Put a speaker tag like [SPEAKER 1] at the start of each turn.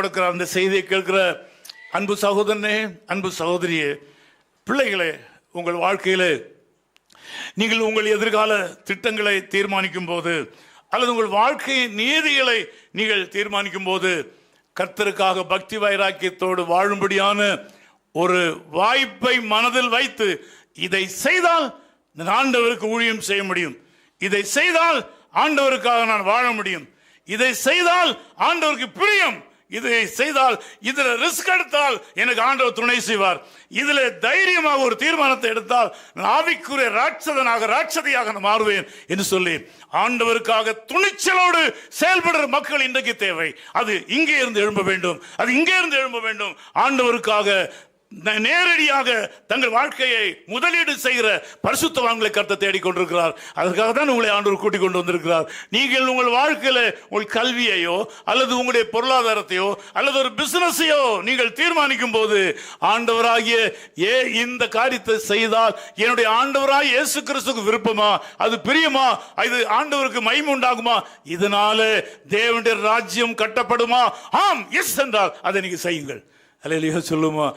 [SPEAKER 1] கொடுக்கிற அந்த செய்தியை கேட்கிற அன்பு சகோதரனே, அன்பு சகோதரியே, பிள்ளைகளே, உங்கள் வாழ்க்கையிலே நீங்கள் உங்கள் எதிர்கால திட்டங்களை தீர்மானிக்கும் போது அல்லது உங்கள் வாழ்க்கையின் நீதிகளை நீங்கள் தீர்மானிக்கும் போது கர்த்தருக்காக பக்தி வைராக்கியத்தோடு வாழும்படியான ஒரு வாய்ப்பை மனதில் வைத்து இதை செய்தால் ஆண்டவருக்கு ஊழியம் செய்ய முடியும், இதை செய்தால் ஆண்டவருக்காக நான் வாழ முடியும், இதை செய்தால் ஆண்டவருக்கு பிரியம், இதை செய்தால் இதுல ரிஸ்க் எடுத்தால் எனக்கு ஆண்டவர் துணை செய்வார், இதுல தைரியமாக ஒரு தீர்மானத்தை எடுத்தால் ஆவிக்குரிய ராட்சதியாக நான் மாறுவேன் என்று சொல்லி ஆண்டவருக்காக துணிச்சலோடு செயல்படுற மக்கள் இன்றைக்கு தேவை. அது இங்கே இருந்து எழும்ப வேண்டும், அது இங்கே இருந்து எழும்ப வேண்டும். ஆண்டவருக்காக நேரடியாக தங்கள் வாழ்க்கையை முதலீடு செய்கிற பரிசுத்தவான்களை கர்த்தர் தேடிக்கொண்டிருக்கிறார். அதற்காக தான் உங்களை ஆண்டவர் கூட்டிக் கொண்டு வந்திருக்கிறார். நீங்கள் உங்கள் வாழ்க்கையில உங்கள் கல்வியையோ அல்லது உங்களுடைய பொருளாதாரத்தையோ அல்லது ஒரு பிசினஸையோ நீங்கள் தீர்மானிக்கும் போது ஆண்டவராகிய இந்த காரியத்தை செய்தால் என்னுடைய ஆண்டவராகிய இயேசு கிறிஸ்துவுக்கு விருப்பமா, அது பிரியமா, இது ஆண்டவருக்கு மகிமை உண்டாகுமா, இதனால தேவனுடைய ராஜ்யம் கட்டப்படுமா, ஆம் எஸ் என்றால் அதை நீங்க செய்யுங்கள். அல்லேலூயா சொல்லுமா.